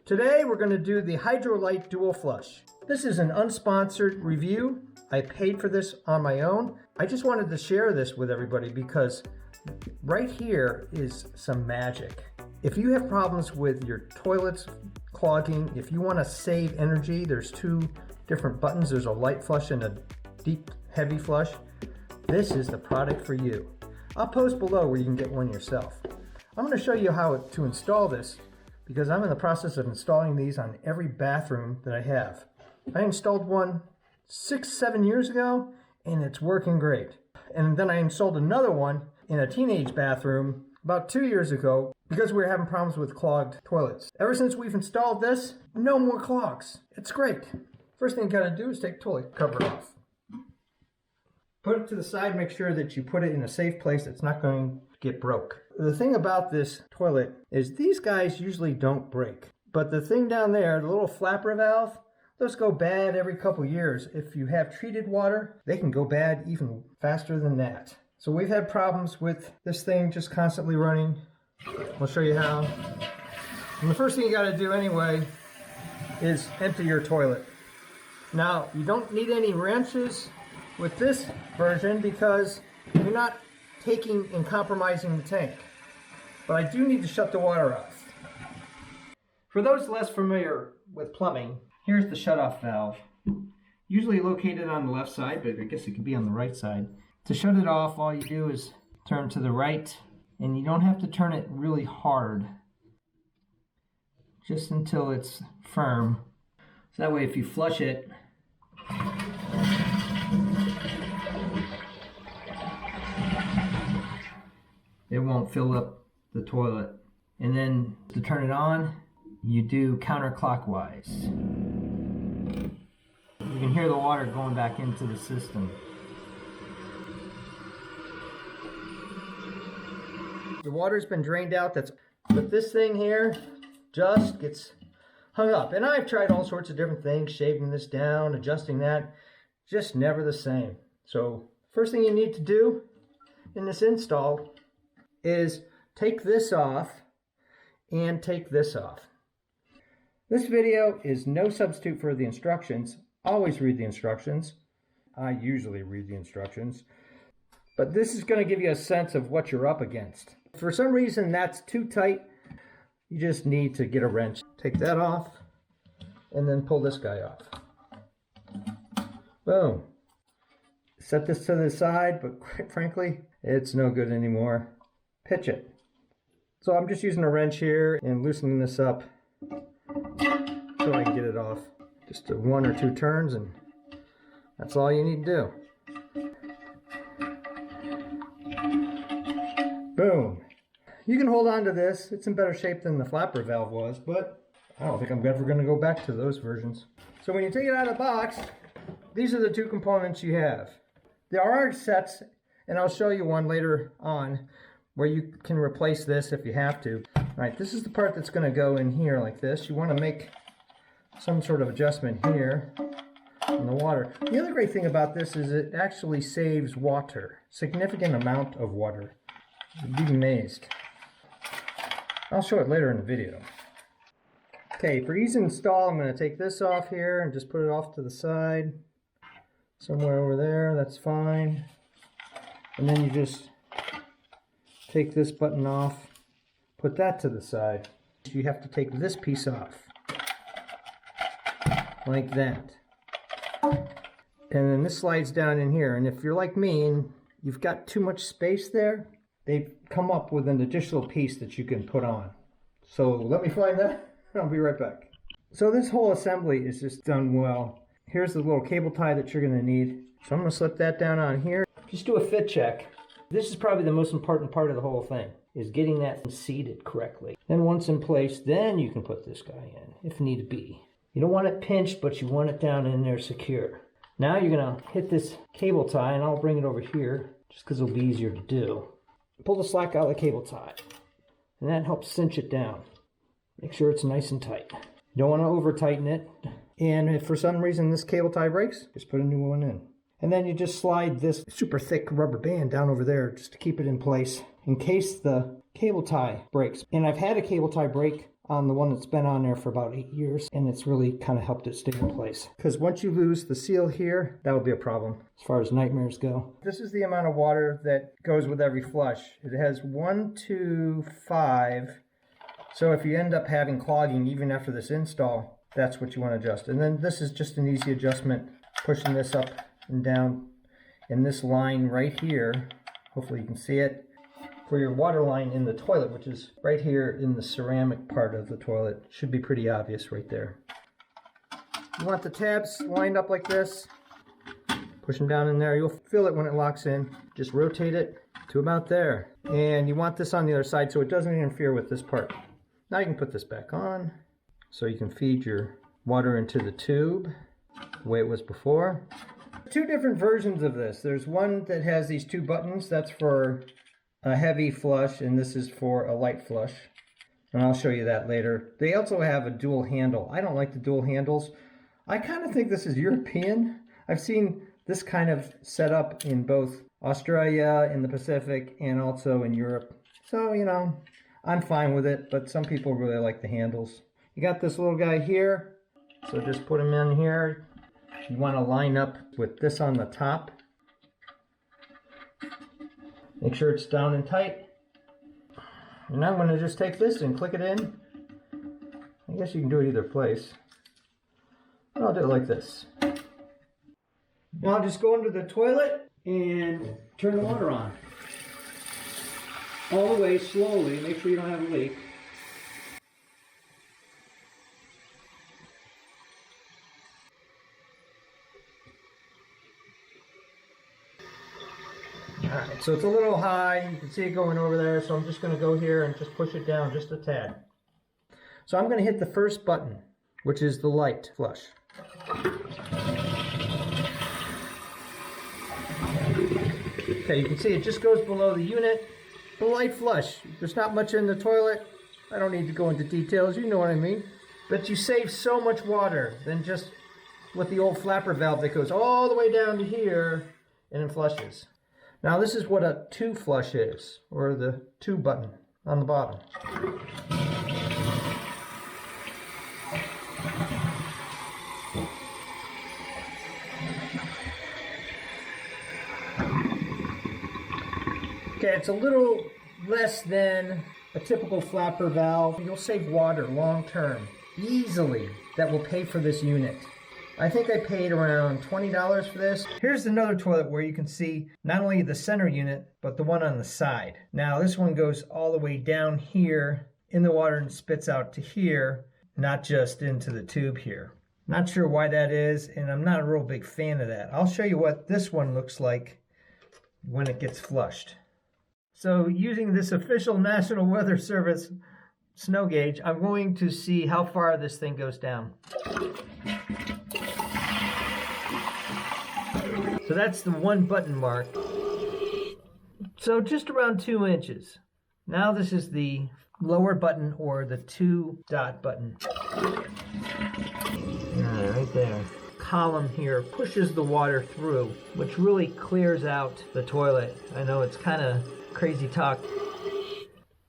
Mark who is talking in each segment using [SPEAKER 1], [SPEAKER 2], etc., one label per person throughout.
[SPEAKER 1] Today we're going to do the Hydrolite Dual Flush. This is an unsponsored review. I paid for this on my own. I just wanted to share this with everybody because right here is some magic. If you have problems with your toilets clogging, if you want to save energy, there's two different buttons. There's a light flush and a deep, heavy flush. This is the product for you. I'll post below where you can get one yourself. I'm going to show you how to install this because I'm in the process of installing these on every bathroom that I have. I installed one 6-7 years ago and it's working great. And then I installed another one in a teenage bathroom about 2 years ago because we were having problems with clogged toilets. Ever since we've installed this, no more clogs. It's great. First thing you gotta do is take the toilet cover off. Put it to the side, make sure that you put it in a safe place that's not going to get broke. The thing about this toilet is these guys usually don't break. But the thing down there, the little flapper valve, those go bad every couple years. If you have treated water, they can go bad even faster than that. So we've had problems with this thing just constantly running. I'll show you how. And the first thing you gotta do anyway is empty your toilet. Now, you don't need any wrenches with this version because you're not taking and compromising the tank. But I do need to shut the water off. For those less familiar with plumbing, here's the shutoff valve. Usually located on the left side, but I guess it could be on the right side. To shut it off, all you do is turn to the right, and you don't have to turn it really hard, just until it's firm. So that way if you flush it, it won't fill up the toilet. And then to turn it on, you do counterclockwise. You can hear the water going back into the system. The water's been drained out, but this thing here just gets hung up. And I've tried all sorts of different things, shaving this down, adjusting that, just never the same. So first thing you need to do in this install is take this off and take this off. This video is no substitute for the instructions. Always read the instructions. I usually read the instructions. But this is going to give you a sense of what you're up against. If for some reason that's too tight, you just need to get a wrench. Take that off and then pull this guy off. Boom. Set this to the side, but quite frankly, it's no good anymore. Pitch it. So I'm just using a wrench here and loosening this up so I can get it off. Just 1 or 2 turns and that's all you need to do. Boom. You can hold on to this. It's in better shape than the flapper valve was, but I don't think I'm ever going to go back to those versions. So when you take it out of the box, these are the 2 components you have. There are sets, and I'll show you one later on, where you can replace this if you have to. All right, this is the part that's going to go in here like this. You want to make some sort of adjustment here in the water. The other great thing about this is it actually saves water, significant amount of water. You'd be amazed. I'll show it later in the video. Okay, for ease of install, I'm going to take this off here and just put it off to the side. Somewhere over there, that's fine. And then you just take this button off, put that to the side. You have to take this piece off, like that. And then this slides down in here. And if you're like me and you've got too much space there, they've come up with an additional piece that you can put on. So let me find that. I'll be right back. So this whole assembly is just done well. Here's the little cable tie that you're going to need. So I'm going to slip that down on here. Just do a fit check. This is probably the most important part of the whole thing, is getting that seated correctly. Then once in place, then you can put this guy in, if need be. You don't want it pinched, but you want it down in there secure. Now you're going to hit this cable tie, and I'll bring it over here, just because it'll be easier to do. Pull the slack out of the cable tie, and that helps cinch it down. Make sure it's nice and tight. You don't want to over tighten it. And if for some reason this cable tie breaks, just put a new one in. And then you just slide this super thick rubber band down over there just to keep it in place in case the cable tie breaks. And I've had a cable tie break on the one that's been on there for about 8 years, and it's really kind of helped it stay in place. Because once you lose the seal here, that would be a problem as far as nightmares go. This is the amount of water that goes with every flush. It has 1, 2, 5. So if you end up having clogging even after this install, that's what you want to adjust. And then this is just an easy adjustment, pushing this up and down in this line right here. Hopefully you can see it. For your water line in the toilet, which is right here in the ceramic part of the toilet. Should be pretty obvious right there. You want the tabs lined up like this. Push them down in there. You'll feel it when it locks in. Just rotate it to about there. And you want this on the other side so it doesn't interfere with this part. Now you can put this back on so you can feed your water into the tube the way it was before. Two different versions of this. There's one that has these 2 buttons. That's for a heavy flush, and this is for a light flush, and I'll show you that later. They also have a dual handle. I don't like the dual handles. I kind of think this is European. I've seen this kind of set up in both Australia, in the Pacific, and also in Europe. So, you know, I'm fine with it, but some people really like the handles. You got this little guy here, so just put him in here. You want to line up with this on the top. Make sure it's down and tight. And I'm going to just take this and click it in. I guess you can do it either place. But I'll do it like this. Now I'll just go under the toilet and turn the water on. All the way slowly, make sure you don't have a leak. Alright, so it's a little high, you can see it going over there, so I'm just going to go here and just push it down just a tad. So I'm going to hit the first button, which is the light flush. Okay, you can see it just goes below the unit. The light flush, there's not much in the toilet. I don't need to go into details, you know what I mean. But you save so much water than just with the old flapper valve that goes all the way down to here and then flushes. Now this is what a 2 flush is, or the 2 button on the bottom. Okay, it's a little less than a typical flapper valve. You'll save water long term, easily, that will pay for this unit. I think I paid around $20 for this. Here's another toilet where you can see not only the center unit, but the one on the side. Now this one goes all the way down here in the water and spits out to here, not just into the tube here. Not sure why that is, and I'm not a real big fan of that. I'll show you what this one looks like when it gets flushed. So using this official National Weather Service snow gauge, I'm going to see how far this thing goes down. So that's the 1 button mark. So just around 2 inches. Now this is the lower button, or the 2 dot button. Right there. Column here pushes the water through, which really clears out the toilet. I know it's kind of crazy talk.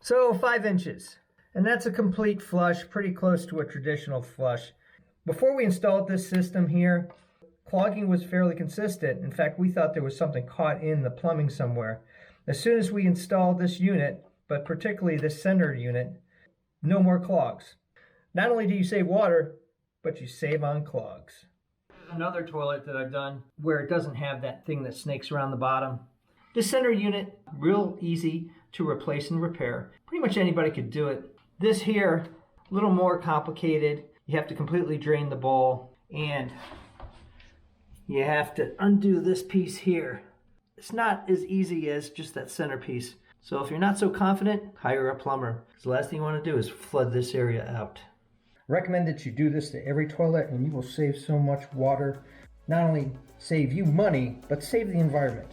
[SPEAKER 1] So 5 inches. And that's a complete flush, pretty close to a traditional flush. Before we installed this system here, clogging was fairly consistent. In fact, we thought there was something caught in the plumbing somewhere. As soon as we installed this unit, but particularly this center unit, no more clogs. Not only do you save water, but you save on clogs. Another toilet that I've done where it doesn't have that thing that snakes around the bottom. This center unit, real easy to replace and repair. Pretty much anybody could do it. This here, a little more complicated. You have to completely drain the bowl, and you have to undo this piece here. It's not as easy as just that center piece. So if you're not so confident, hire a plumber. Because the last thing you want to do is flood this area out. Recommend that you do this to every toilet, and you will save so much water. Not only save you money, but save the environment.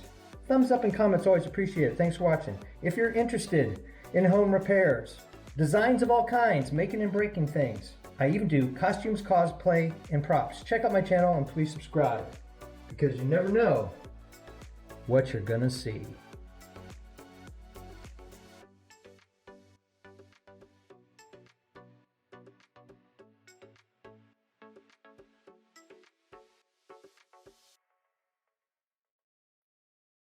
[SPEAKER 1] Thumbs up and comments, always appreciate it. Thanks for watching. If you're interested in home repairs, designs of all kinds, making and breaking things, I even do costumes, cosplay, and props. Check out my channel and please subscribe, because you never know what you're gonna see.